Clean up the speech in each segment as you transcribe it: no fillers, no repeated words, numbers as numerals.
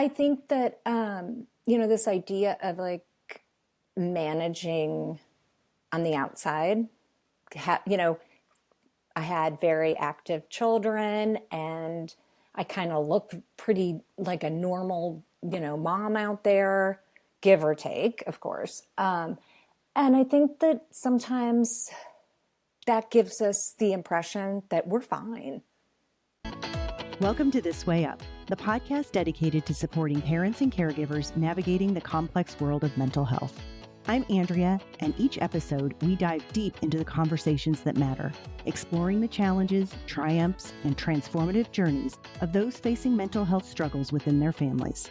I think that, this idea of like managing on the outside, you know, I had very active children and I kind of looked pretty like a normal, mom out there, give or take, of course. And I think that sometimes that gives us the impression that we're fine. Welcome to This Way Up, the podcast dedicated to supporting parents and caregivers navigating the complex world of mental health. I'm Andrea, and each episode we dive deep into the conversations that matter, exploring the challenges, triumphs, and transformative journeys of those facing mental health struggles within their families.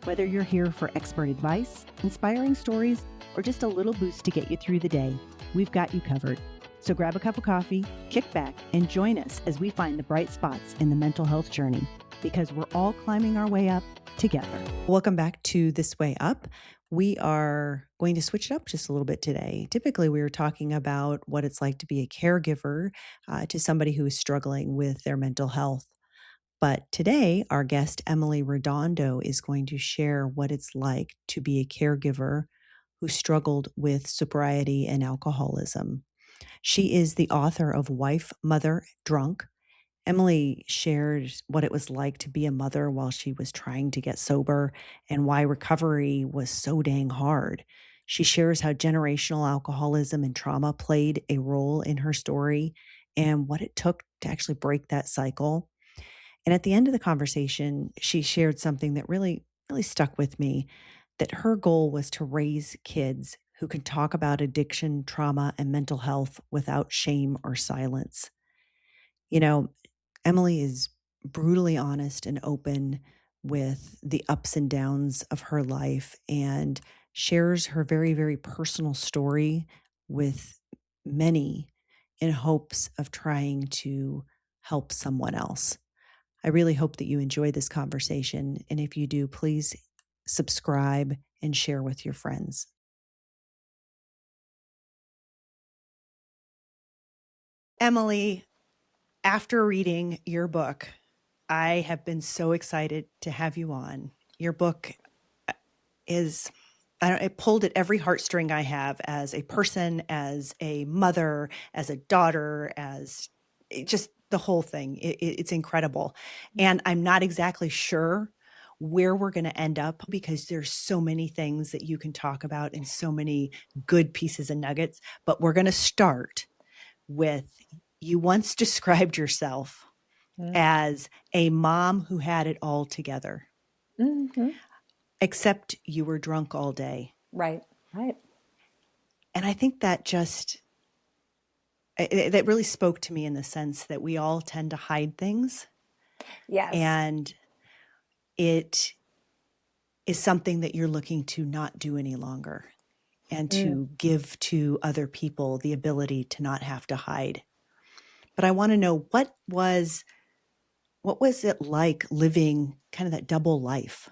Whether you're here for expert advice, inspiring stories, or just a little boost to get you through the day, we've got you covered. So grab a cup of coffee, kick back, and join us as we find the bright spots in the mental health journey, because we're all climbing our way up together. Welcome back to This Way Up. We are going to switch it up just a little bit today. Typically, we were talking about what it's like to be a caregiver to somebody who is struggling with their mental health. But today, our guest, Emily Redondo, is going to share what it's like to be a caregiver who struggled with sobriety and alcoholism. She is the author of Wife, Mother, Drunk. Emily shares what it was like to be a mother while she was trying to get sober and why recovery was so dang hard. She shares how generational alcoholism and trauma played a role in her story and what it took to actually break that cycle. And at the end of the conversation, she shared something that really stuck with me, that her goal was to raise kids who can talk about addiction, trauma, and mental health without shame or silence. You know, Emily is brutally honest and open with the ups and downs of her life and shares her very, very personal story with many in hopes of trying to help someone else. I really hope that you enjoy this conversation. And if you do, please subscribe and share with your friends. Emily, after reading your book, I have been so excited to have you on. Your book is, it pulled at every heartstring I have as a person, as a mother, as a daughter, as just the whole thing. It's incredible. And I'm not exactly sure where we're going to end up because there's so many things that you can talk about and so many good pieces and nuggets. But we're going to start with, you once described yourself as a mom who had it all together, except you were drunk all day. Right. And I think that that really spoke to me in the sense that we all tend to hide things. Yes. And it is something that you're looking to not do any longer and to give to other people the ability to not have to hide. But I want to know, what was it like living kind of that double life?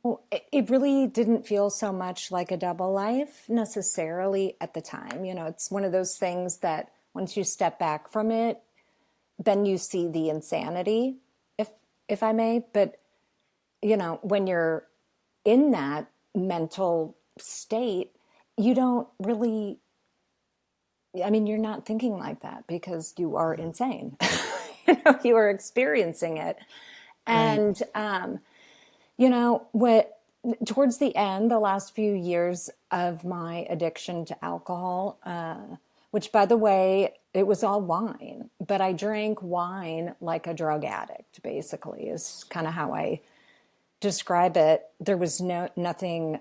Well, it really didn't feel so much like a double life necessarily at the time. It's one of those things that once you step back from it, then you see the insanity, if I may. But, when you're in that mental state, you don't really, you're not thinking like that because you are insane. You are experiencing it. And, what towards the end, the last few years of my addiction to alcohol, which, by the way, it was all wine, but I drank wine like a drug addict, basically, is kind of how I describe it. There was nothing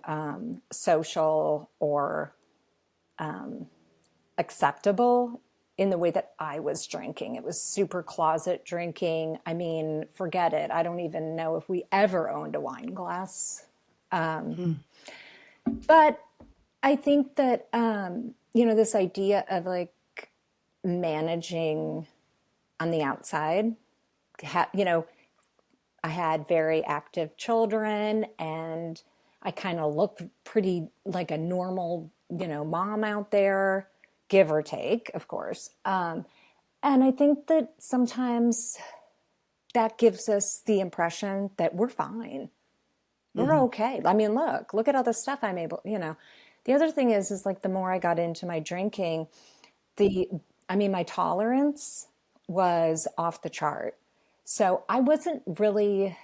social or acceptable in the way that I was drinking. It was super closet drinking. Forget it. I don't even know if we ever owned a wine glass. But I think that, this idea of like managing on the outside, I had very active children and I kind of looked pretty like a normal, mom out there, give or take, of course. And I think that sometimes that gives us the impression that we're fine. We're okay. I mean, look at all the stuff I'm able, The other thing is like the more I got into my drinking, my tolerance was off the chart. So I wasn't really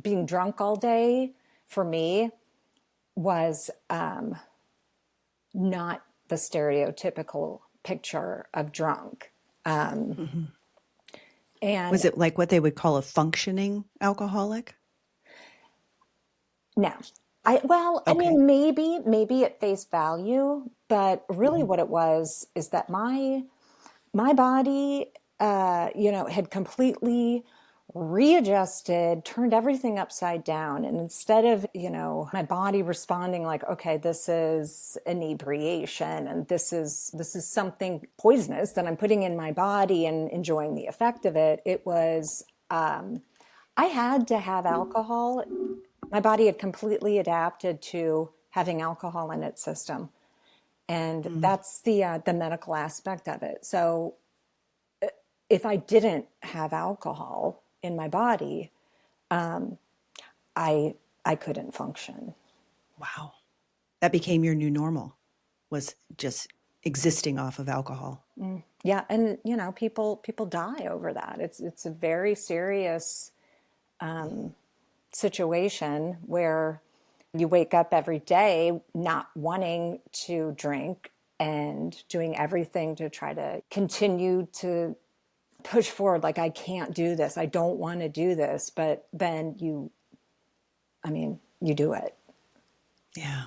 being drunk all day for me was not the stereotypical picture of drunk. And Was it like what they would call a functioning alcoholic? no, Okay. maybe at face value, but really what it was is that my body, had completely readjusted, turned everything upside down. And instead of, my body responding like, okay, this is inebriation and this is something poisonous that I'm putting in my body and enjoying the effect of it, it was, I had to have alcohol. My body had completely adapted to having alcohol in its system. And that's the medical aspect of it. So if I didn't have alcohol in my body, I couldn't function. Wow. That became your new normal, was just existing off of alcohol. Yeah, and people die over that. It's a very serious situation where you wake up every day not wanting to drink and doing everything to try to continue to push forward, like, I can't do this, I don't want to do this, but then you do it. Yeah.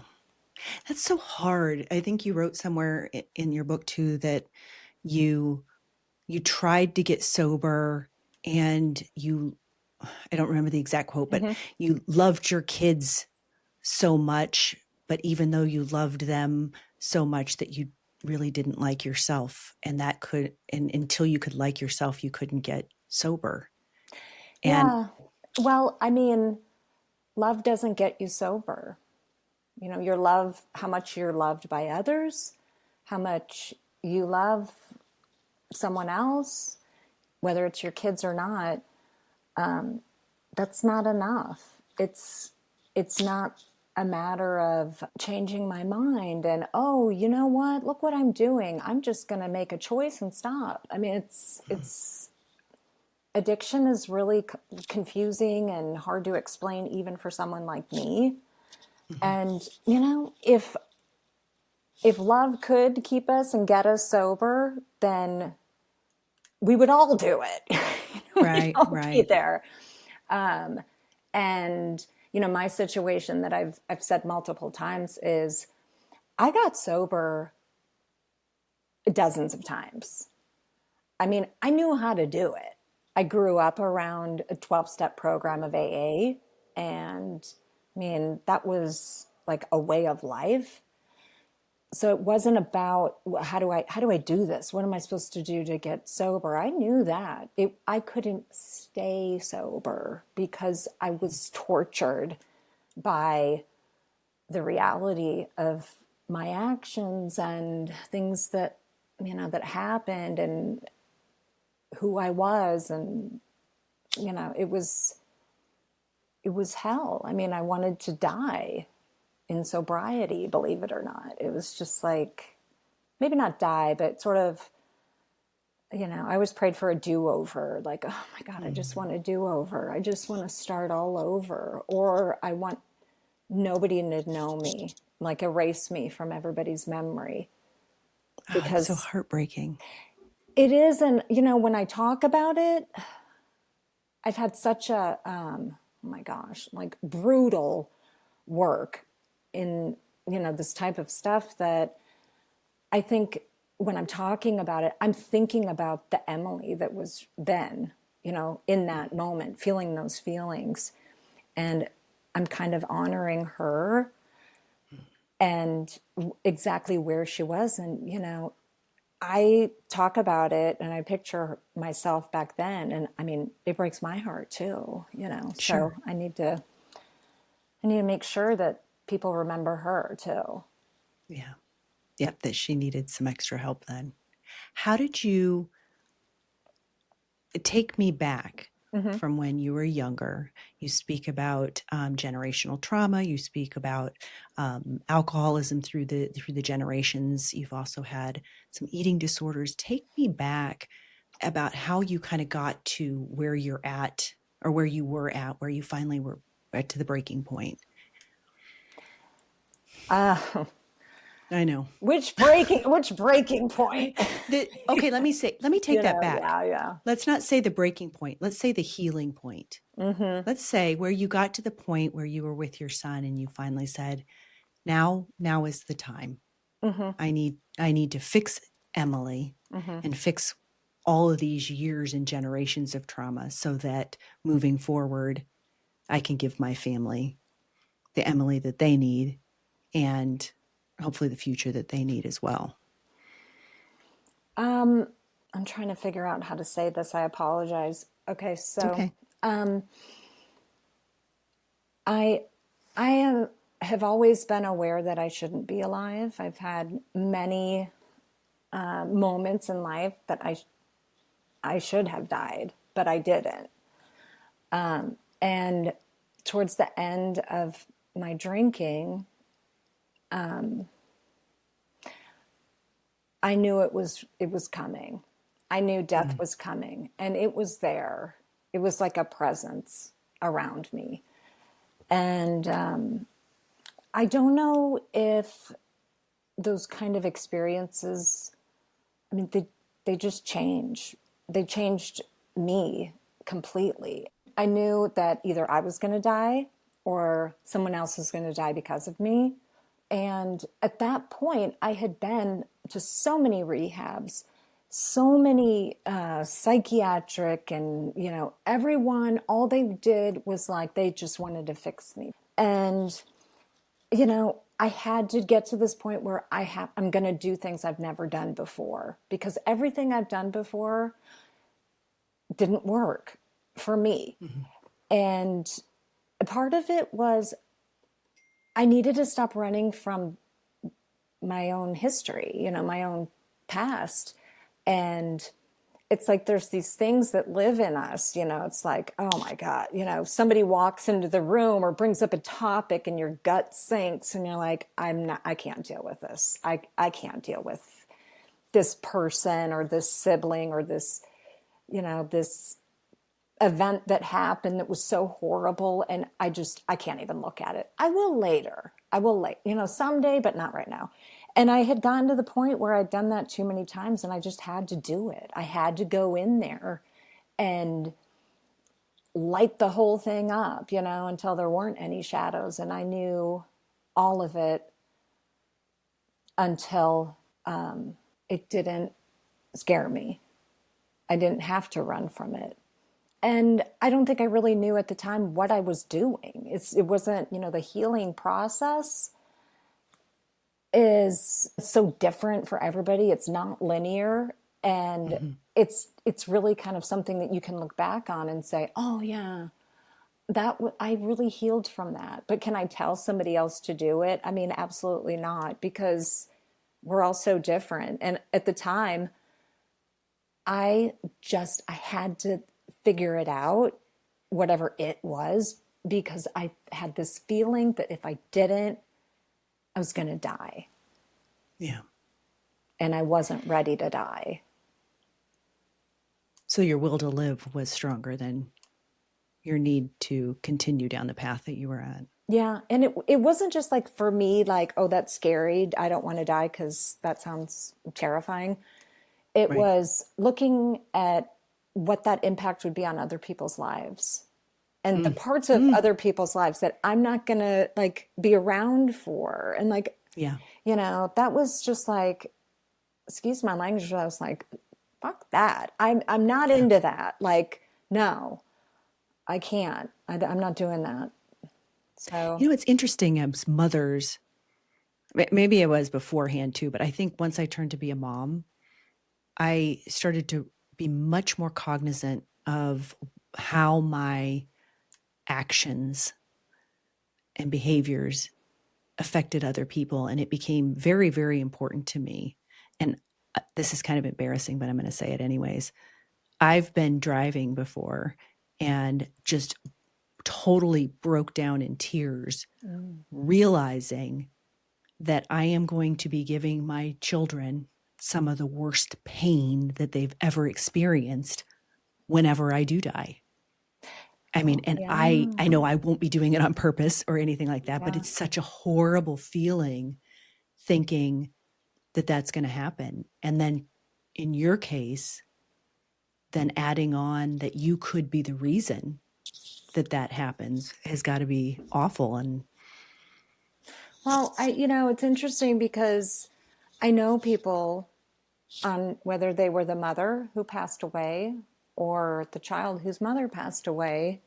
That's so hard. I think you wrote somewhere in your book too that you tried to get sober and I don't remember the exact quote, but you loved your kids so much, but even though you loved them so much that you really didn't like yourself, and until you could like yourself, you couldn't get sober. And Yeah, well, love doesn't get you sober. Your love, how much you're loved by others, how much you love someone else, whether it's your kids or not, that's not enough. It's not a matter of changing my mind and, oh, you know what? Look what I'm doing. I'm just going to make a choice and stop. It's addiction is really confusing and hard to explain even for someone like me. And if love could keep us and get us sober, then we would all do it. We'd all be right. there. And my situation that I've said multiple times is I got sober dozens of times. I knew how to do it. I grew up around a 12-step program of AA, and that was like a way of life. So it wasn't about how do I do this? What am I supposed to do to get sober? I knew that. I couldn't stay sober because I was tortured by the reality of my actions and things that that happened and who I was, and it was hell. I wanted to die in sobriety, believe it or not. It was just like, maybe not die, but sort of, I always prayed for a do-over. Like, oh my God, I just want a do-over. I just want to start all over. Or I want nobody to know me, like erase me from everybody's memory. Oh, that's so Because heartbreaking. it is, and when I talk about it, I've had such a, oh my gosh, like brutal work in, this type of stuff that I think when I'm talking about it, I'm thinking about the Emily that was then, in that moment, feeling those feelings. And I'm kind of honoring her and exactly where she was. And, I talk about it and I picture myself back then. And it breaks my heart too, so Sure. I need to make sure that people remember her too. Yeah. Yep. That she needed some extra help then. How did you take me back Mm-hmm. from when you were younger. You speak about generational trauma. You speak about alcoholism through the generations. You've also had some eating disorders. Take me back about how you kind of got to where you're at, or where you were at, where you finally were at to the breaking point. I know. Which breaking point? Okay, let me take that back. Yeah. Let's not say the breaking point. Let's say the healing point. Mm-hmm. Let's say where you got to the point where you were with your son and you finally said, now is the time. Mm-hmm. I need to fix Emily Mm-hmm. and fix all of these years and generations of trauma so that moving forward, I can give my family the Emily that they need, and hopefully the future that they need as well. I'm trying to figure out how to say this. I apologize. Okay, It's so okay. I have always been aware that I shouldn't be alive. I've had many moments in life that I should have died, but I didn't. And towards the end of my drinking, I knew it was coming. I knew death was coming, and it was there. It was like a presence around me. And I don't know if those kind of experiences, I mean, they just change. They changed me completely. I knew that either I was going to die or someone else was going to die because of me. And at that point, I had been to so many rehabs, so many psychiatric, and, everyone, all they did was like, they just wanted to fix me. And, I had to get to this point where I'm going to do things I've never done before, because everything I've done before didn't work for me. Mm-hmm. And part of it was I needed to stop running from my own history, my own past. And it's like there's these things that live in us, it's like, oh my God, somebody walks into the room or brings up a topic and your gut sinks and you're like, I can't deal with this. I can't deal with this person or this sibling or this, this event that happened that was so horrible. And I can't even look at it. I will later, someday, but not right now. And I had gotten to the point where I'd done that too many times and I just had to do it. I had to go in there and light the whole thing up, until there weren't any shadows. And I knew all of it until it didn't scare me. I didn't have to run from it. And I don't think I really knew at the time what I was doing. It wasn't, the healing process is so different for everybody. It's not linear. And it's really kind of something that you can look back on and say, oh yeah, I really healed from that. But can I tell somebody else to do it? I mean, absolutely not, because we're all so different. And at the time, I had to figure it out, whatever it was, because I had this feeling that if I didn't, I was going to die. Yeah. And I wasn't ready to die. So your will to live was stronger than your need to continue down the path that you were at. Yeah. And it wasn't just like for me, like, oh, that's scary. I don't want to die because that sounds terrifying. It was looking at what that impact would be on other people's lives and the parts of other people's lives that I'm not going to be around for. And that was just like, excuse my language. I was like, fuck that. I'm not into that. No, I can't. I'm not doing that. So, it's interesting as mothers, maybe it was beforehand too, but I think once I turned to be a mom, I started to be much more cognizant of how my actions and behaviors affected other people. And it became very, very important to me. And this is kind of embarrassing, but I'm going to say it anyways. I've been driving before and just totally broke down in tears, realizing that I am going to be giving my children some of the worst pain that they've ever experienced whenever I do die. I mean, and Yeah. I know I won't be doing it on purpose or anything like that, but Yeah. it's such a horrible feeling thinking that that's going to happen. And then in your case, then adding on that you could be the reason that that happens has got to be awful. And Well, it's interesting because I know people on whether they were the mother who passed away or the child whose mother passed away,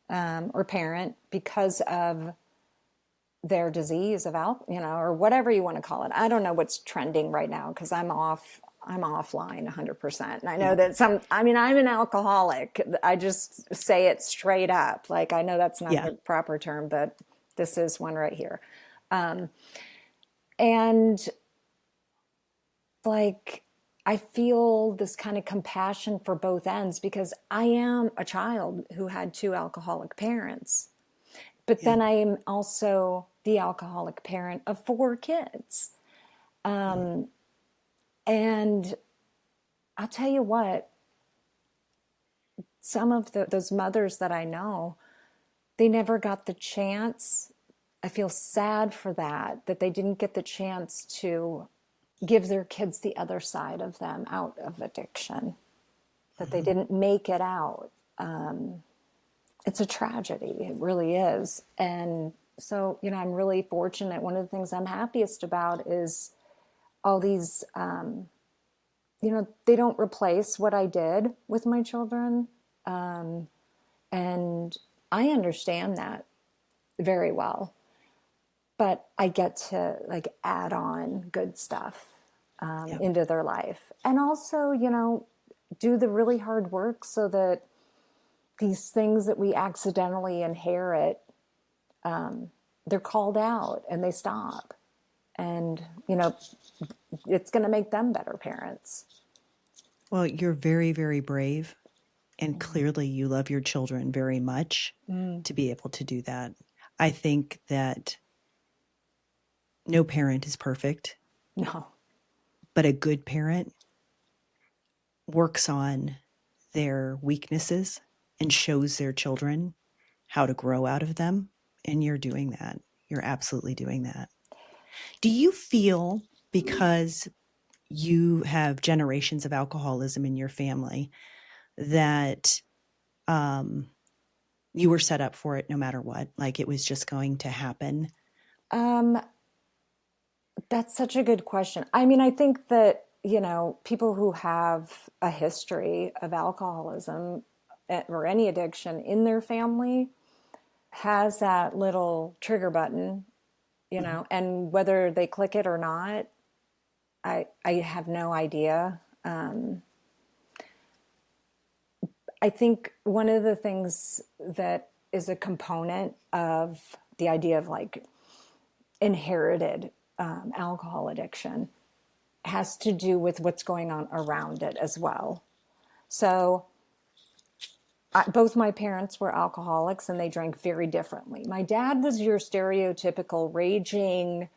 or parent because of their disease of or whatever you want to call it. I don't know what's trending right now because I'm offline 100%. And I know that I'm an alcoholic. I just say it straight up. Like, I know that's not yeah, the proper term, but this is one right here. And like, I feel this kind of compassion for both ends because I am a child who had two alcoholic parents. But then I am also the alcoholic parent of four kids. And I'll tell you what, some of those mothers that I know, they never got the chance. I feel sad for that they didn't get the chance to give their kids the other side of them out of addiction, that they didn't make it out. It's a tragedy. It really is. And so, I'm really fortunate. One of the things I'm happiest about is all these, they don't replace what I did with my children. And I understand that very well. But I get to like add on good stuff into their life. And also, do the really hard work so that these things that we accidentally inherit, they're called out and they stop. And, it's going to make them better parents. well, you're very, very brave. And clearly you love your children very much to be able to do that. I think that no parent is perfect, No. but a good parent works on their weaknesses and shows their children how to grow out of them. And you're doing that. You're absolutely doing that. Do you feel, because you have generations of alcoholism in your family, that you were set up for it no matter what? Like it was just going to happen? That's such a good question. I think that, people who have a history of alcoholism or any addiction in their family has that little trigger button, and whether they click it or not, I have no idea. I think one of the things that is a component of the idea of like inherited alcohol addiction has to do with what's going on around it as well. So both my parents were alcoholics and they drank very differently. My dad was your stereotypical raging,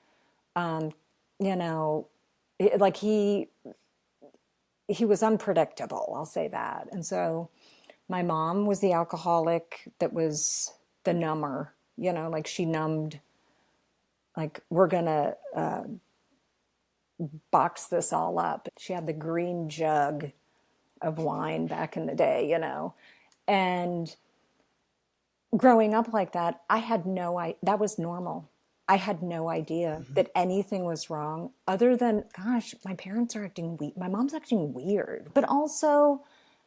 you know, like he was unpredictable, I'll say that. And so my mom was the alcoholic that was the number, like she numbed, like we're going to box this all up. She had the green jug of wine back in the day, and growing up like that, I had no idea that was normal. I had no idea that anything was wrong other than, gosh, my parents are acting weird. My mom's acting weird. But also,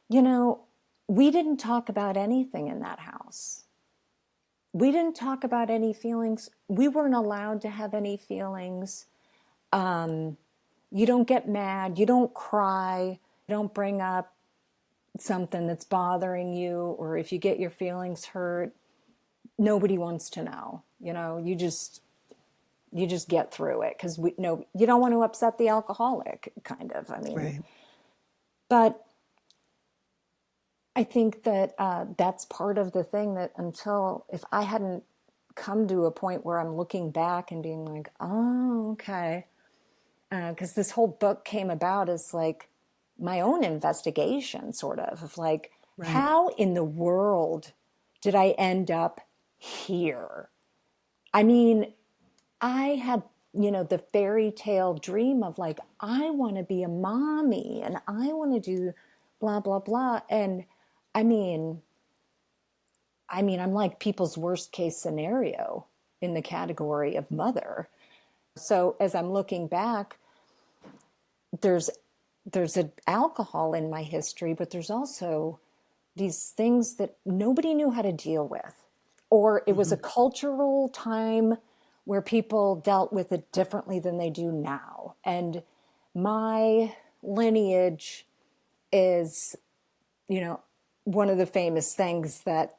we didn't talk about anything in that house. We didn't talk about any feelings. We weren't allowed to have any feelings. You don't get mad. You don't cry. You don't bring up something that's bothering you, or if you get your feelings hurt, nobody wants to know. You just get through it because you don't want to upset the alcoholic, kind of. Right. But I think that that's part of the thing, that if I hadn't come to a point where I'm looking back and being like, oh, okay, because this whole book came about as like my own investigation, sort of like, Right. how in the world did I end up here? I mean, I had, the fairy tale dream of like, I want to be a mommy and I want to do blah, blah, blah. And I mean, I'm like people's worst case scenario in the category of mother. So as I'm looking back, there's an alcohol in my history, but there's also these things that nobody knew how to deal with, or it was a cultural time where people dealt with it differently than they do now. And my lineage is, one of the famous things that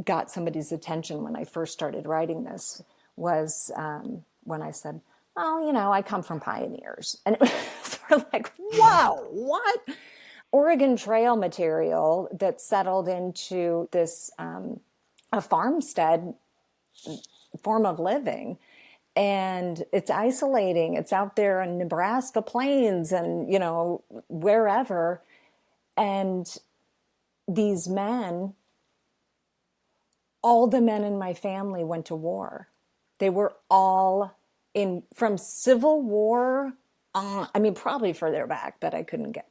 got somebody's attention when I first started writing this was when I said, oh, I come from pioneers. And it was sort of like, wow, what? Oregon Trail material that settled into this a farmstead form of living. And it's isolating. It's out there in Nebraska plains and, wherever. And these men, all the men in my family went to war. They were all from Civil War probably further back, but I couldn't get,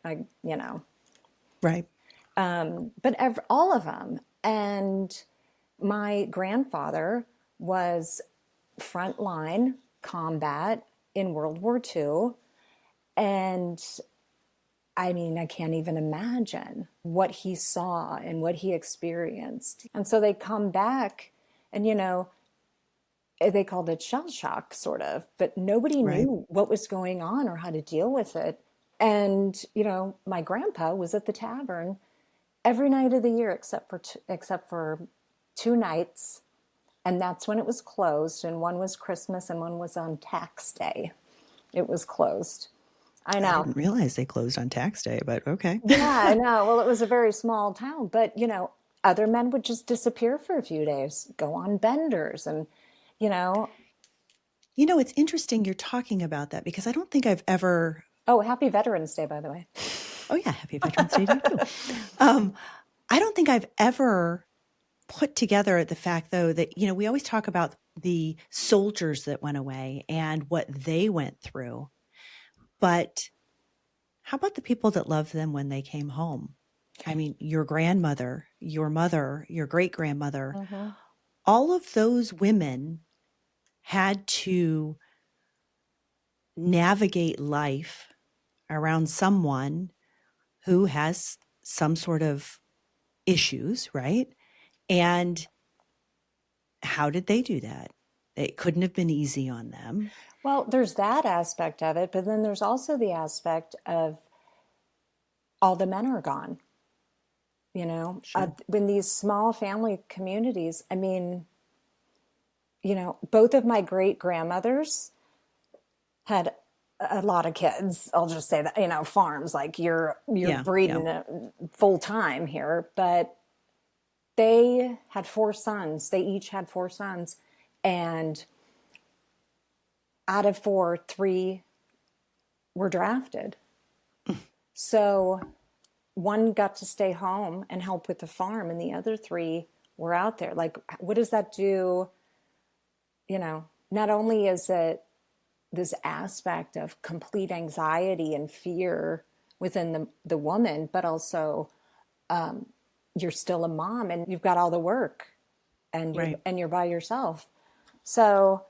Right. but all of them. And my grandfather was frontline combat in World War II. And I can't even imagine what he saw and what he experienced. And so they come back and, they called it shell shock, sort of, but nobody Right. knew what was going on or how to deal with it. And, my grandpa was at the tavern every night of the year except for 2 nights. And that's when it was closed. And one was Christmas and one was on tax day. It was closed. I I know. didn't realize they closed on tax day, but okay. Yeah, I know. Well, it was a very small town, but other men would just disappear for a few days, go on benders, and you know. It's interesting you're talking about that because I don't think I've ever. Oh, happy Veterans Day, by the way. Oh yeah, happy Veterans Day to you too. I don't think I've ever put together the fact, though, that we always talk about the soldiers that went away and what they went through, but how about the people that loved them when they came home? I mean, your grandmother, your mother, your great grandmother, Mm-hmm. all of those women had to navigate life around someone who has some sort of issues, right? And how did they do that? It couldn't have been easy on them. Well, there's that aspect of it, but then there's also the aspect of all the men are gone. Sure. When these small family communities, both of my great grandmothers had a lot of kids. I'll just say that, farms, like you're Yeah. breeding full time here, but they had 4 sons. They each had 4 sons. And out of 4, 3 were drafted. So one got to stay home and help with the farm, and the other 3 were out there. Like, what does that do? Not only is it this aspect of complete anxiety and fear within the woman, but also you're still a mom and you've got all the work and Right. you're by yourself. So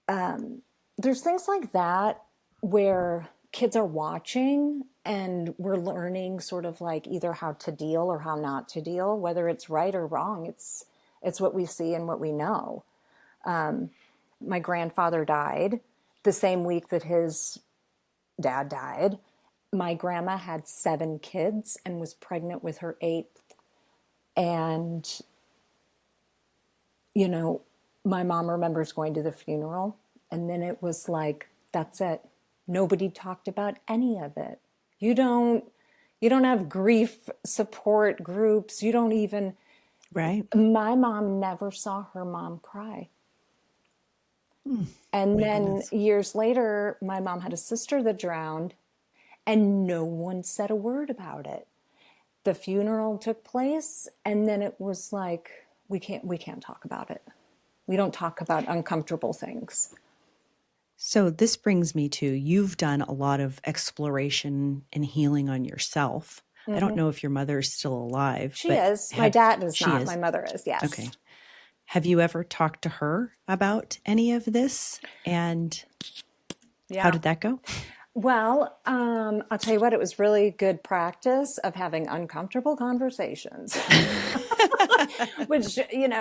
there's things like that where kids are watching and we're learning sort of like either how to deal or how not to deal, whether it's right or wrong. It's what we see and what we know. My grandfather died the same week that his dad died. My grandma had 7 kids and was pregnant with her 8th. And, my mom remembers going to the funeral, and then it was like, that's it. Nobody talked about any of it. You don't, You don't have grief support groups. You don't even, Right. my mom never saw her mom cry. And My then goodness. years later, my mom had a sister that drowned, and no one said a word about it. The funeral took place, and then it was like, we can't talk about it. We don't talk about uncomfortable things. So this brings me to, you've done a lot of exploration and healing on yourself. I don't know if your mother is still alive, She but is. My dad is she not. My is. mother is, yes. Okay. Have you ever talked to her about any of this? And how Yeah. did that go? Well, I'll tell you what, it was really good practice of having uncomfortable conversations, which,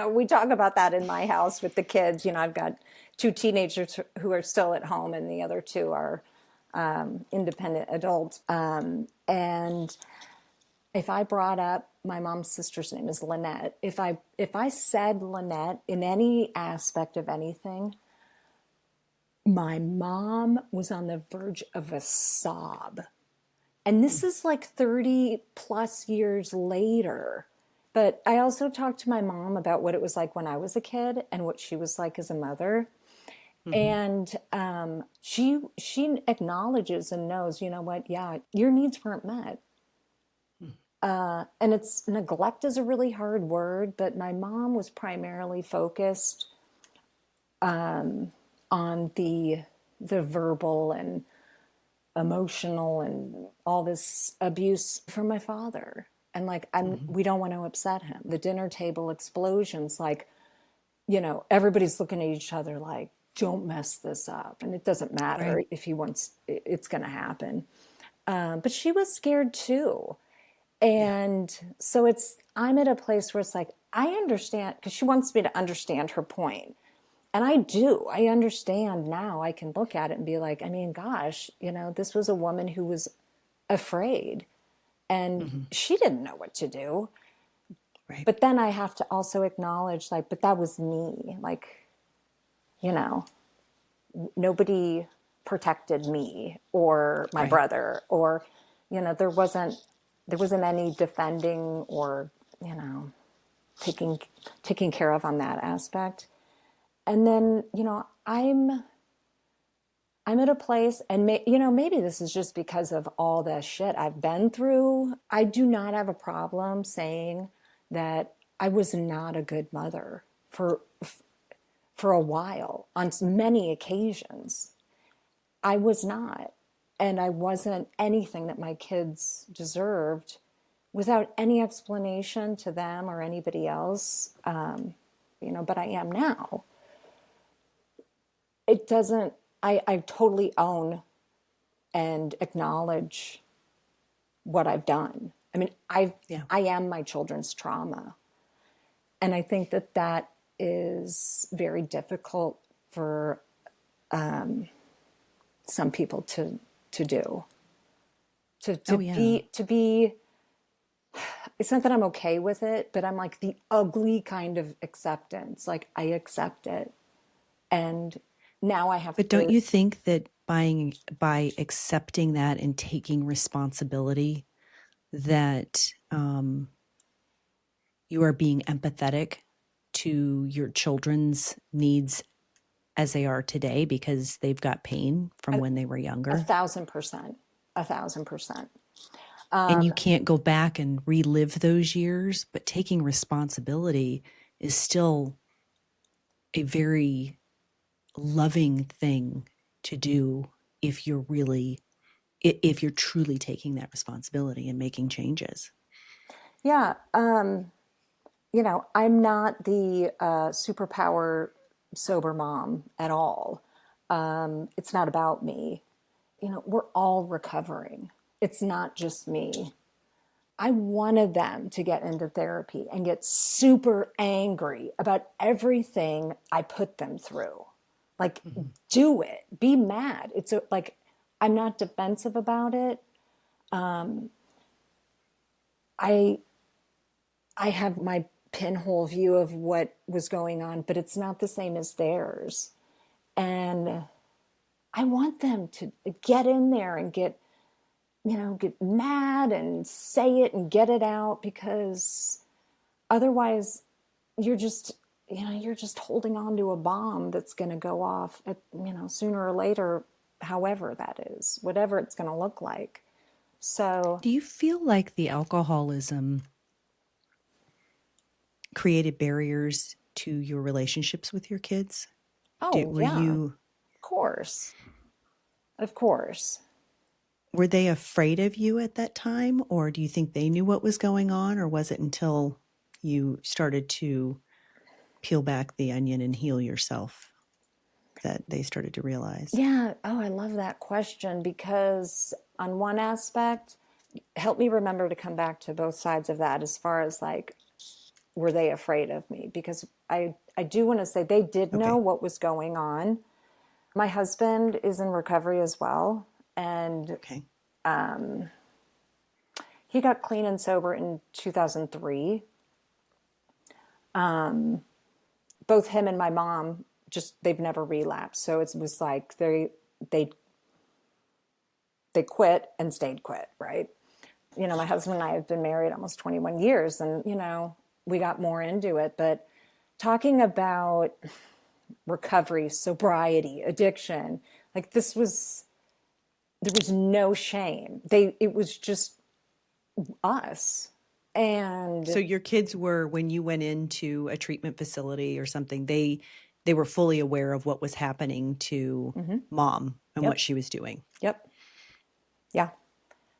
we talk about that in my house with the kids. I've got two teenagers who are still at home, and the other two are independent adults. And if I brought up, my mom's sister's name is Lynette. If I said Lynette in any aspect of anything, my mom was on the verge of a sob. And this is like 30 plus years later. But I also talked to my mom about what it was like when I was a kid and what she was like as a mother. And she acknowledges and knows, you know what? Yeah, your needs weren't met. And neglect is a really hard word, but my mom was primarily focused on the verbal and emotional and all this abuse from my father. And like, we don't want to upset him. The dinner table explosions, like, everybody's looking at each other like, don't mess this up. And it doesn't matter Right. if he wants, it's going to happen. But she was scared too. And so I'm at a place where it's like, I understand, because she wants me to understand her point. And I do. I understand now. I can look at it and be like, I mean, gosh, this was a woman who was afraid and she didn't know what to do. Right. But then I have to also acknowledge, like, but that was me. Like, nobody protected me or my Right. brother, or, there wasn't any defending or, taking care of on that aspect. And then, I'm at a place, and maybe this is just because of all the shit I've been through. I do not have a problem saying that I was not a good mother for a while on many occasions. I was not, and I wasn't anything that my kids deserved without any explanation to them or anybody else. But I am now. It doesn't, I totally own and acknowledge what I've done. I mean, I am my children's trauma. And I think that is very difficult for some people to do. To be, it's not that I'm okay with it, but I'm like the ugly kind of acceptance. Like, I accept it. And now I have But don't you think that by accepting that and taking responsibility, that you are being empathetic to your children's needs as they are today because they've got pain from when they were younger? 1,000%. 1,000%. And you can't go back and relive those years, but taking responsibility is still a very loving thing to do if you're truly taking that responsibility and making changes. Yeah. I'm not the superpower sober mom at all. It's not about me. We're all recovering. It's not just me. I wanted them to get into therapy and get super angry about everything I put them through. Like, do it. Be mad. Like, I'm not defensive about it. I have my pinhole view of what was going on, but it's not the same as theirs. And I want them to get in there and get get mad and say it and get it out, because otherwise you're just, you're just holding on to a bomb that's going to go off at, sooner or later, however that is, whatever it's going to look like. So, Do you feel like the alcoholism created barriers to your relationships with your kids? oh Were yeah, you of course. Of course. were they afraid of you at that time, or do you think they knew what was going on, or was it until you started to peel back the onion and heal yourself that they started to realize? Yeah. Oh, I love that question, because on one aspect, help me remember to come back to both sides of that, as far as like, were they afraid of me? Because I do want to say they did know Okay. what was going on. My husband is in recovery as well. And Okay. he got clean and sober in 2003. Both him and my mom, just, they've never relapsed. So it was like they quit and stayed quit, right? My husband and I have been married almost 21 years, and, we got more into it. But talking about recovery, sobriety, addiction, like there was no shame. It was just us. So And your kids were, when you went into a treatment facility or something, they were fully aware of what was happening to mom and what yep, she was doing. yep, yeah.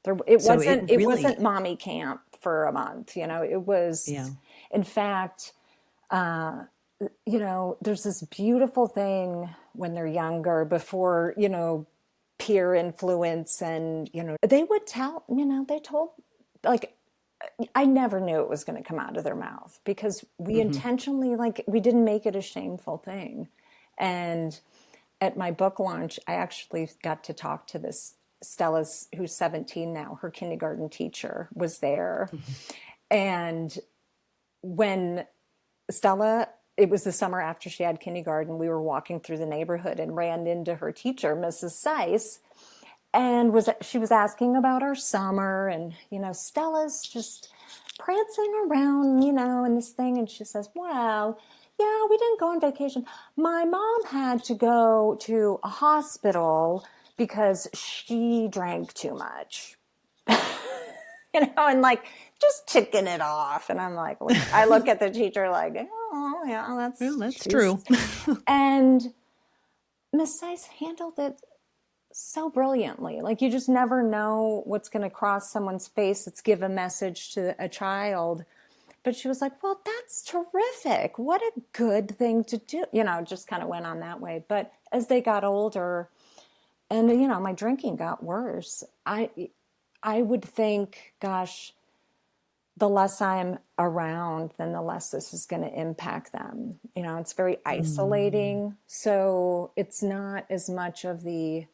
It So it wasn't, it wasn't really, mommy camp for a month. It was, yeah. in fact, there's this beautiful thing when they're younger, before, peer influence, and, they would tell, they told, like, I never knew it was going to come out of their mouth, because we Hmm. intentionally, like, we didn't make it a shameful thing. And at my book launch, I actually got to talk to this Stella's, who's 17 now, her kindergarten teacher was there. And when Stella, it was the summer after she had kindergarten, we were walking through the neighborhood and ran into her teacher, Mrs. Seiss, and she was asking about our summer, and Stella's just prancing around, in this thing, and she says, "Well, yeah, we didn't go on vacation. My mom had to go to a hospital because she drank too much." And like, just ticking it off. And I'm like, I look at the teacher like, "Oh yeah, Well, that's that's she's," true. and Miss Seiss handled it so brilliantly. Like, you just never know what's going to cross someone's face. It's give a message to a child. But she was like, "Well, that's terrific. What a good thing to do." Just kind of went on that way. But as they got older, and, my drinking got worse, I would think, gosh, the less I'm around, then the less this is going to impact them. It's very Mm. isolating. So it's not as much of the,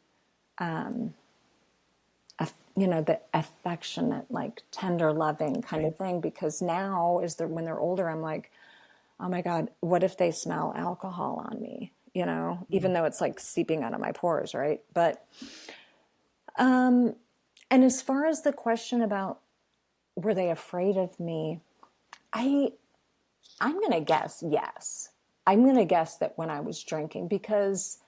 the affectionate, like, tender, loving kind Right. of thing. Because now, when they're older, I'm like, oh my God, what if they smell alcohol on me? Even Mm. though it's like seeping out of my pores, right? But, and as far as the question about, were they afraid of me? I I'm going to guess yes. I'm going to guess that when I was drinking, because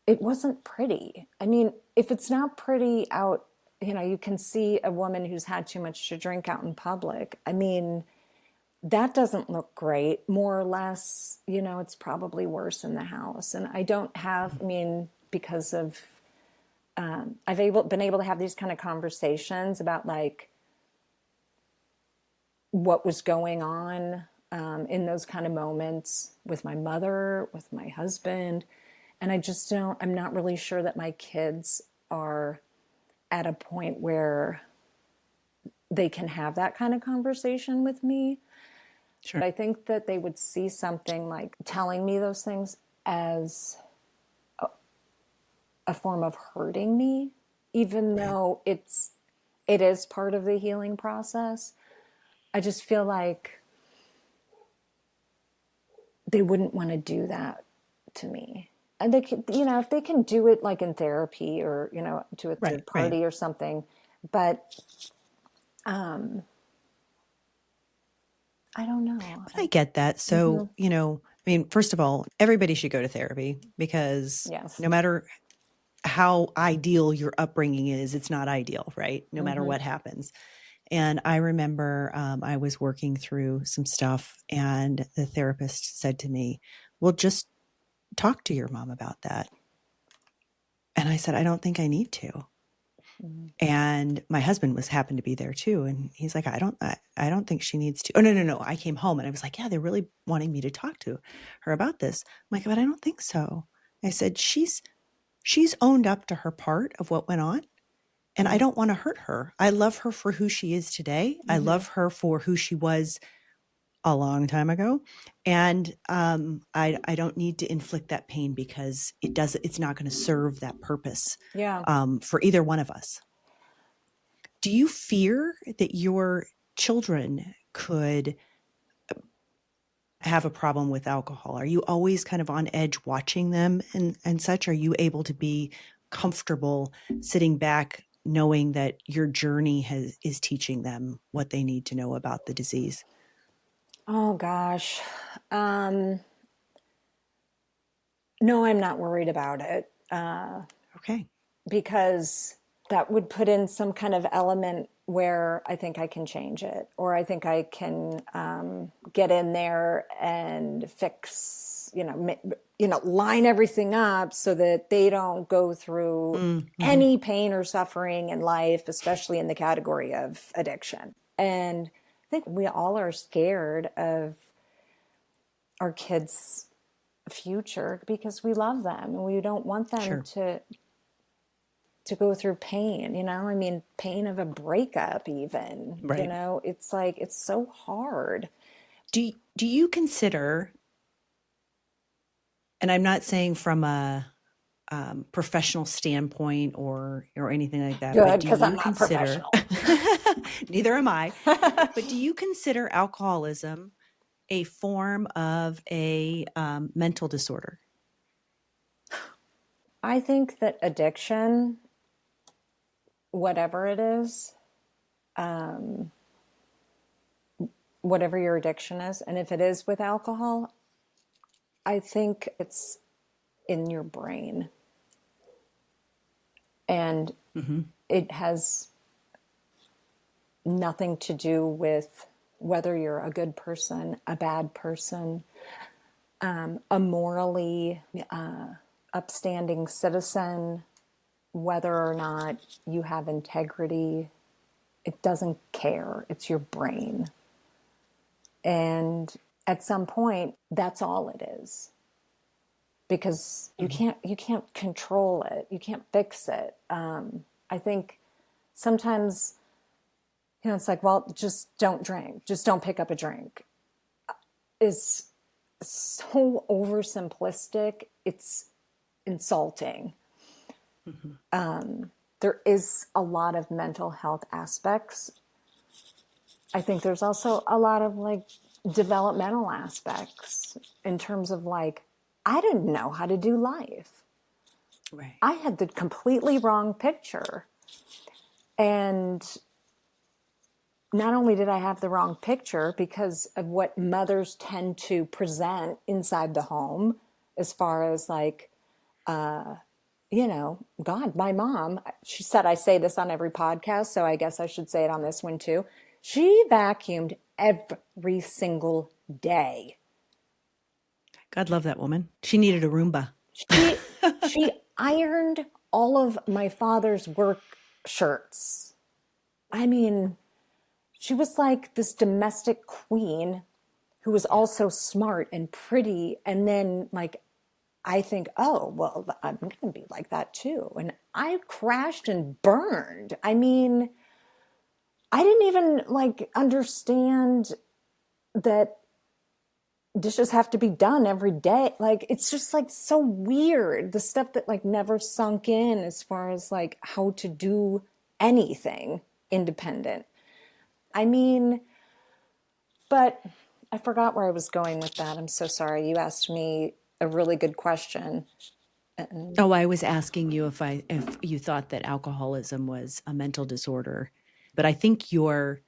it wasn't pretty. I mean, if it's not pretty out, you can see a woman who's had too much to drink out in public. I mean, that doesn't look great. More or less, it's probably worse in the house. And I don't have, I mean, because of, been able to have these kind of conversations about, like, what was going on in those kind of moments with my mother, with my husband. And I'm not really sure that my kids are at a point where they can have that kind of conversation with me. But Sure. I think that they would see something like telling me those things as a form of hurting me, even Right. though it is part of the healing process. I just feel like they wouldn't want to do that to me. And they can, if they can do it like in therapy or, to a Right, third right. party or something, but um, I don't know. But I get that. Mhm. So, I mean, first of all, everybody should go to therapy because Yes. no matter how ideal your upbringing is, it's not ideal, right? No matter Hmm. what happens. And I remember I was working through some stuff, and the therapist said to me, well, just talk to your mom about that. And I said, I don't think I need to. Hmm. And my husband happened to be there too. And he's like, I don't think she needs to. Oh, no, no, no. I came home and I was like, yeah, they're really wanting me to talk to her about this. I'm like, but I don't think so. I said, she's owned up to her part of what went on. And I don't want to hurt her. I love her for who she is today. I Hmm. love her for who she was a long time ago. And I don't need to inflict that pain because it's not going to serve that purpose Yeah. for either one of us. Do you fear that your children could have a problem with alcohol? Are you always kind of on edge watching them and such? Are you able to be comfortable sitting back knowing that your journey is teaching them what they need to know about the disease? Oh gosh. Um, no, I'm not worried about it. Okay. Because that would put in some kind of element where I think I can change it, or I think I can get in there and fix, line everything up so that they don't go through Mm-hmm. any pain or suffering in life, especially in the category of addiction. And I think we all are scared of our kids' future because we love them and we don't want them Sure. to go through pain, I mean, pain of a breakup, even, Right. it's like, it's so hard. Do you consider, and I'm not saying from a professional standpoint or anything like that, but Good, do because I'm you not consider, professional. neither am I, but do you consider alcoholism a form of a mental disorder? I think that addiction, whatever it is, whatever your addiction is, and if it is with alcohol, I think it's in your brain. And Mm-hmm. it has nothing to do with whether you're a good person, a bad person, a morally upstanding citizen, whether or not you have integrity. It doesn't care. It's your brain. And at some point, that's all it is. Because Mm-hmm. you can't control it. You can't fix it. I think sometimes, it's like, well, just don't drink. Just don't pick up a drink. Is so oversimplistic. It's insulting. Mm-hmm. There is a lot of mental health aspects. I think there's also a lot of like developmental aspects in terms of like, I didn't know how to do life. Right. I had the completely wrong picture. And not only did I have the wrong picture because of what mothers tend to present inside the home, as far as like, God, my mom, she said I say this on every podcast, so I guess I should say it on this one too. She vacuumed every single day. God love that woman. She needed a Roomba. She she ironed all of my father's work shirts. I mean, she was like this domestic queen who was Yeah. also smart and pretty. And then like I think, oh, well, I'm going to be like that too. And I crashed and burned. I mean, I didn't even like understand that dishes have to be done every day. Like, it's just like so weird. The stuff that like never sunk in as far as like how to do anything independent. I mean, but I forgot where I was going with that. I'm so sorry. You asked me a really good question. Oh, I was asking you if you thought that alcoholism was a mental disorder, but I think your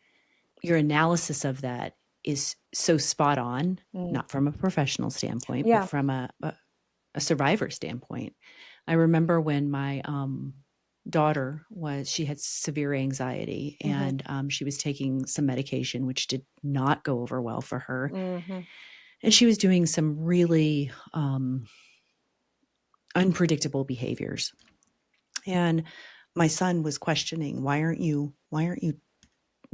analysis of that is so spot on, not from a professional standpoint, but Yeah. from a survivor standpoint. I remember when my daughter she had severe anxiety, and she was taking some medication, which did not go over well for her. And she was doing some really unpredictable behaviors. And my son was questioning, why aren't you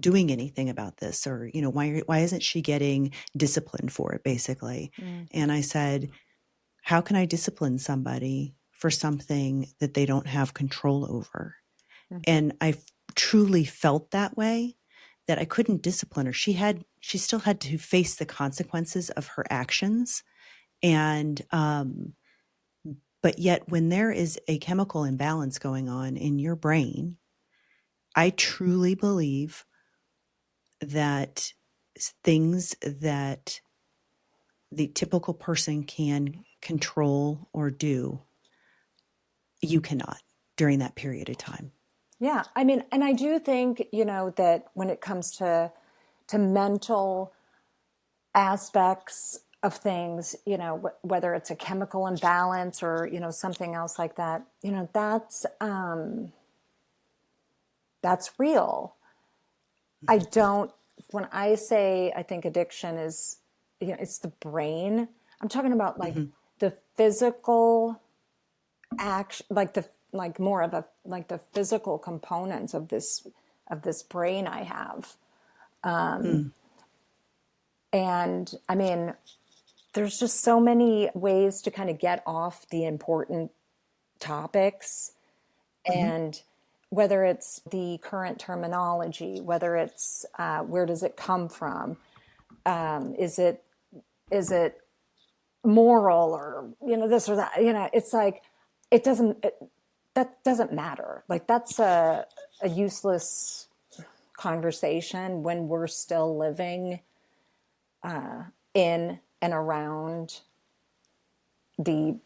doing anything about this? Or, why isn't she getting disciplined for it, basically? And I said, how can I discipline somebody for something that they don't have control over? And I truly felt that way, that I couldn't discipline her. She still had to face the consequences of her actions. And, but yet when there is a chemical imbalance going on in your brain, I truly believe that things that the typical person can control or do, you cannot during that period of time. Yeah. I mean, and I do think, that when it comes to mental aspects of things, whether it's a chemical imbalance or, something else like that, that's real. When I say I think addiction is, it's the brain, I'm talking about like the physical action, like more of the physical components of this brain I have. And I mean, there's just so many ways to kind of get off the important topics. And whether it's the current terminology, whether it's where does it come from? Is it moral, or, this or that? It's like, that doesn't matter. Like, that's a useless conversation when we're still living in and around the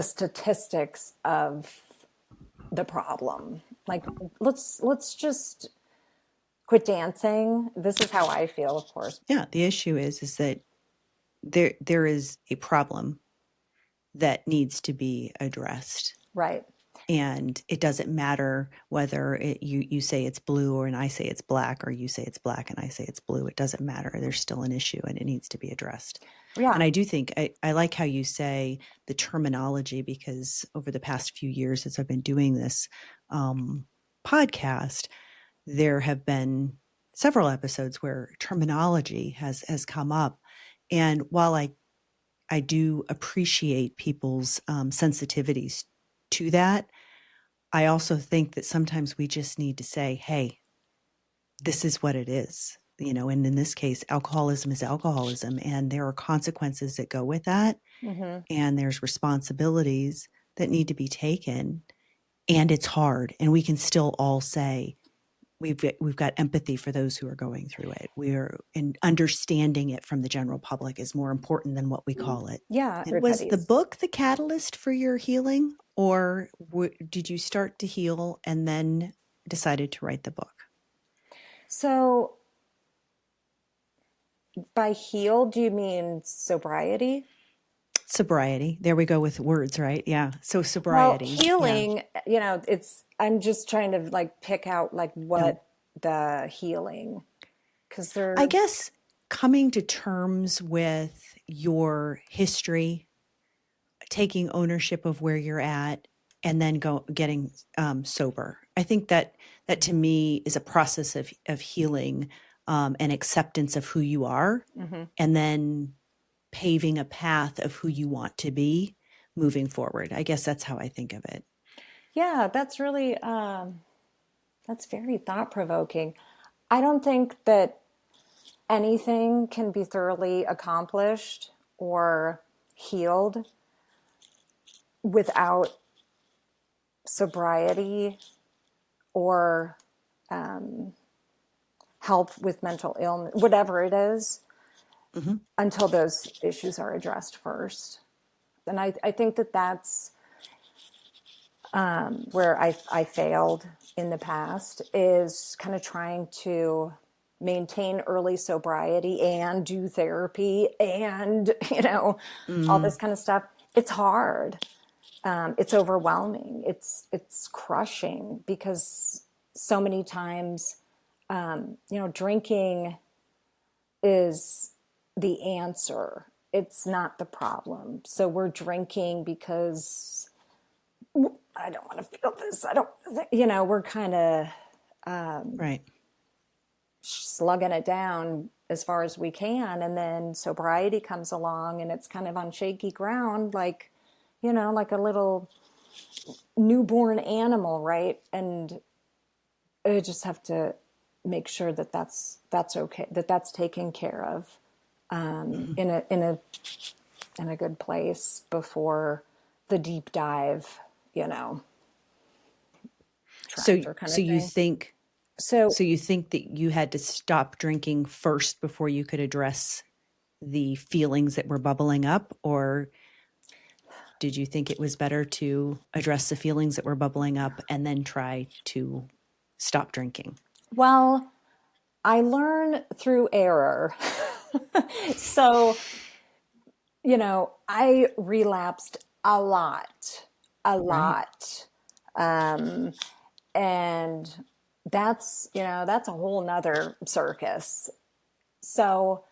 statistics of the problem. Like, let's just quit dancing. This is how I feel, of course. Yeah, the issue is that there is a problem that needs to be addressed. Right. And it doesn't matter whether you say it's blue and I say it's black, or you say it's black and I say it's blue. It doesn't matter. There's still an issue and it needs to be addressed. Yeah. And I do think I like how you say the terminology, because over the past few years, as I've been doing this podcast, there have been several episodes where terminology has come up. And while I do appreciate people's sensitivities to that, I also think that sometimes we just need to say, hey, this is what it is. And in this case, alcoholism is alcoholism, and there are consequences that go with that. And there's responsibilities that need to be taken, and it's hard. And we can still all say, we've got empathy for those who are going through it. And understanding it from the general public is more important than what we call it. Yeah. And was the book the catalyst for your healing, or did you start to heal and then decided to write the book? So by heal, do you mean sobriety? Sobriety. There we go with words, right? Yeah. So sobriety. Well, healing, I'm just trying to like pick out like what the healing, because I guess coming to terms with your history, taking ownership of where you're at, and then getting sober. I think that to me is a process of healing and acceptance of who you are, and then paving a path of who you want to be moving forward. I guess that's how I think of it. Yeah, that's really, that's very thought-provoking. I don't think that anything can be thoroughly accomplished or healed without sobriety or help with mental illness, whatever it is, until those issues are addressed first. And I think that that's where I failed in the past, is kind of trying to maintain early sobriety and do therapy and, all this kind of stuff. It's hard. It's overwhelming. It's crushing, because so many times, drinking is the answer. It's not the problem. So we're drinking because I don't want to feel this. I don't, we're kind of Right. slugging it down as far as we can. And then sobriety comes along and it's kind of on shaky ground, like, like a little newborn animal, right? And I just have to make sure that that's okay, that that's taken care of in a good place before the deep dive, tractor kind So of you thing. think So you think that you had to stop drinking first before you could address the feelings that were bubbling up, or did you think it was better to address the feelings that were bubbling up and then try to stop drinking? well, I learn through error. So, I relapsed a Right. lot. And that's a whole nother circus. So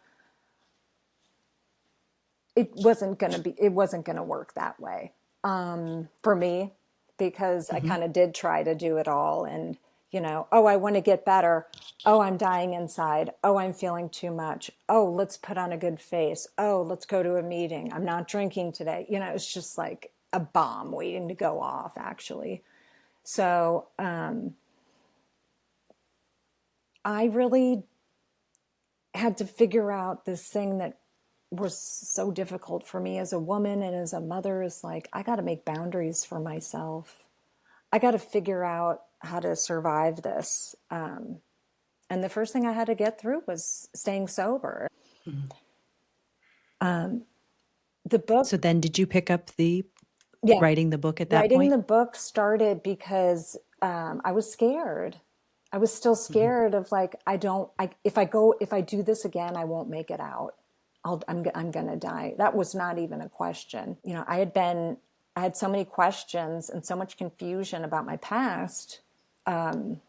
it wasn't going to work that way, for me, because I Mm-hmm. kind of did try to do it all. And, oh, I want to get better. Oh, I'm dying inside. Oh, I'm feeling too much. Oh, let's put on a good face. Oh, let's go to a meeting. I'm not drinking today. It's just like a bomb waiting to go off, actually. So, I really had to figure out this thing that was so difficult for me as a woman and as a mother, is like, I got to make boundaries for myself. I got to figure out how to survive this. And the first thing I had to get through was staying sober. Mm-hmm. The book, So then did you pick up the yeah, writing the book at that writing point? the book started because I was scared. I was still Mm-hmm. scared of, like, if I do this again, I won't make it out. I'm going to die. That was not even a question. I had so many questions and so much confusion about my past, in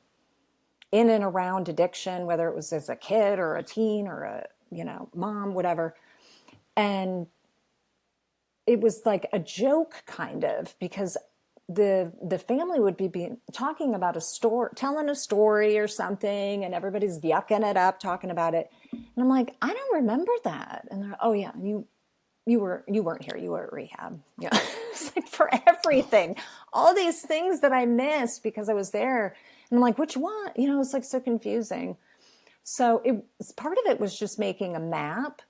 and around addiction, whether it was as a kid or a teen or a, mom, whatever. And it was like a joke, kind of, because the family would be talking about a story, telling a story or something, and everybody's yucking it up, talking about it. And I'm like, I don't remember that. And they're like, oh yeah, you weren't here, you were at rehab. Yeah. It's like, for everything, all these things that I missed because I was there. And I'm like, which one? It's like so confusing. So part of it was just making a map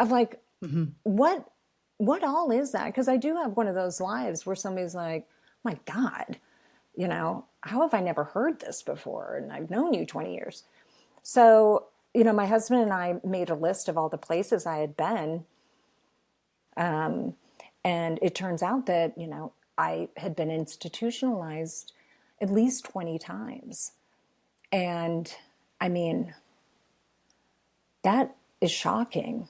of, like, Mm-hmm. what all is that? Because I do have one of those lives where somebody's like, my God, how have I never heard this before? And I've known you 20 years. So, my husband and I made a list of all the places I had been. And it turns out that, I had been institutionalized at least 20 times. And I mean, that is shocking.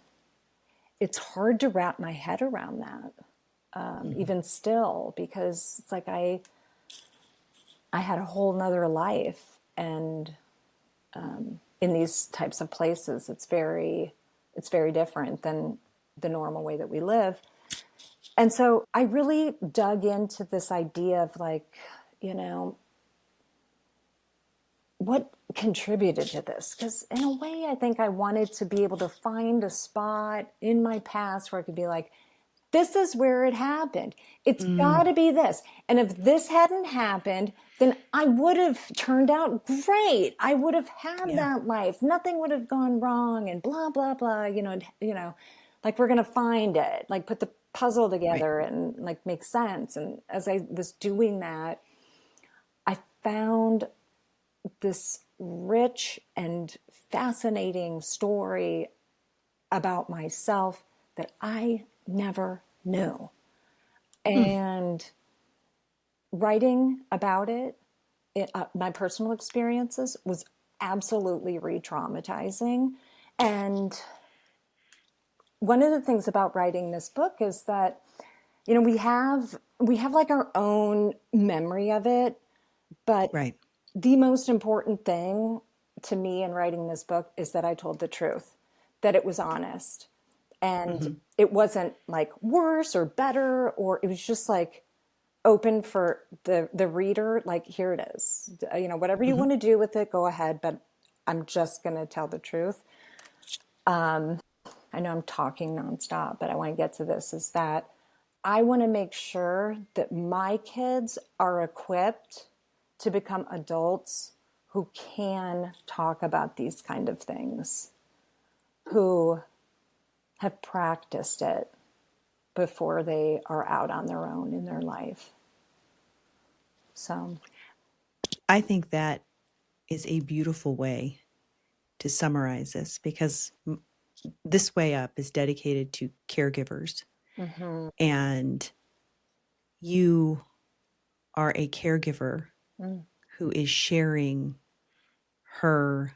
It's hard to wrap my head around that, Mm-hmm. even still, because it's like I had a whole nother life. And in these types of places, it's very different than the normal way that we live. And so I really dug into this idea of, like, what contributed to this? Because in a way, I think I wanted to be able to find a spot in my past where I could be like, this is where it happened. It's got Mm, to be this. And if this hadn't happened, then I would have turned out great. I would have had yeah. that life. Nothing would have gone wrong, and blah, blah, blah. Like, we're going to find it, like, put the puzzle Right. together and, like, make sense. And as I was doing that, I found this rich and fascinating story about myself that I never knew. And writing about my personal experiences was absolutely re-traumatizing. And one of the things about writing this book is that, you know, we have like our own memory of it, but Right. the most important thing to me in writing this book is that I told the truth, that it was honest. And it wasn't like worse or better, or it was just like open for the reader. Like, here it is, you know, whatever you want to do with it, go ahead. But I'm just going to tell the truth. I know I'm talking nonstop, but I want to get to this, is that I want to make sure that my kids are equipped to become adults who can talk about these kind of things, who have practiced it before they are out on their own in their life. So I think that is a beautiful way to summarize this, because This Way Up is dedicated to caregivers. And you are a caregiver who is sharing her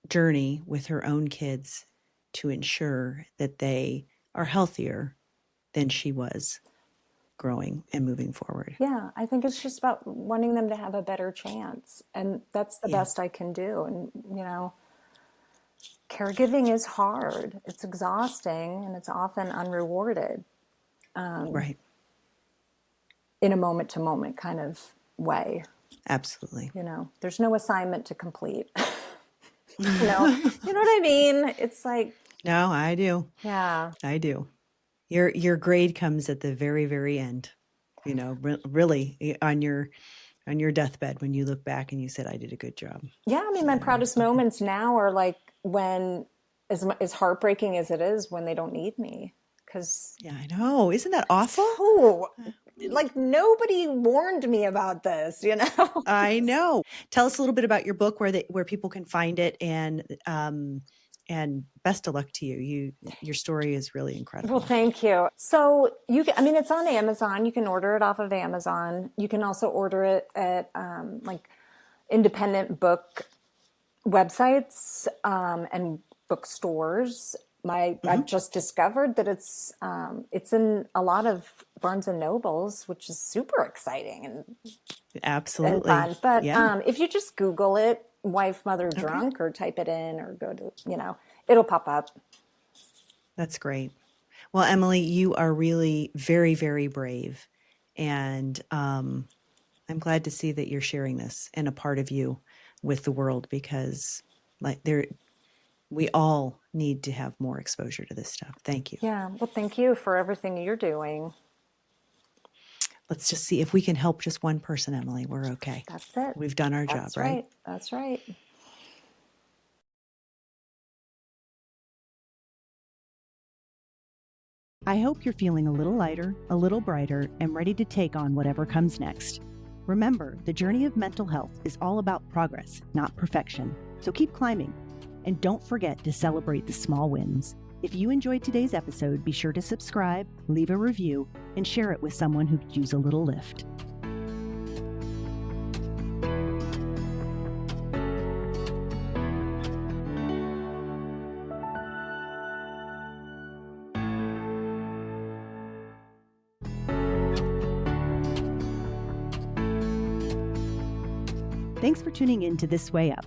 journey with her own kids to ensure that they are healthier than she was growing and moving forward. yeah, I think it's just about wanting them to have a better chance. And that's the Yeah. best I can do. And, you know, caregiving is hard. It's exhausting and it's often unrewarded Right. in a moment to moment kind of way. Absolutely. You know, there's no assignment to complete. You know what I mean? It's like, No, I do. yeah. I do. Your grade comes at the very, very end. You know, really on your deathbed, when you look back and you said, I did a good job. Yeah, I mean, my proudest moments now are like when, as heartbreaking as it is, when they don't need me. Because, Yeah, I know. Isn't that awful? oh, like nobody warned me about this, you know? I know. Tell us a little bit about your book, where people can find it, and best of luck to you. Your story is really incredible. Well, thank you. So I mean, it's on Amazon. You can order it off of Amazon. You can also order it at like independent book websites and bookstores. I've just discovered that it's in a lot of Barnes and Nobles, which is super exciting and Absolutely. fun. But Yeah. if you just Google it, "wife, mother, drunk," or type it in, or go to, you know, it'll pop up. That's great. Well, Emily, you are really very, very brave. And I'm glad to see that you're sharing this and a part of you with the world, because we all need to have more exposure to this stuff. Thank you. Yeah. Well, thank you for everything you're doing. Let's just see if we can help just one person, Emily. We're okay. That's it. We've done our job, right? That's right. I hope you're feeling a little lighter, a little brighter, and ready to take on whatever comes next. Remember, the journey of mental health is all about progress, not perfection. So keep climbing. And don't forget to celebrate the small wins. If you enjoyed today's episode, be sure to subscribe, leave a review, and share it with someone who could use a little lift. Thanks for tuning in to This Way Up.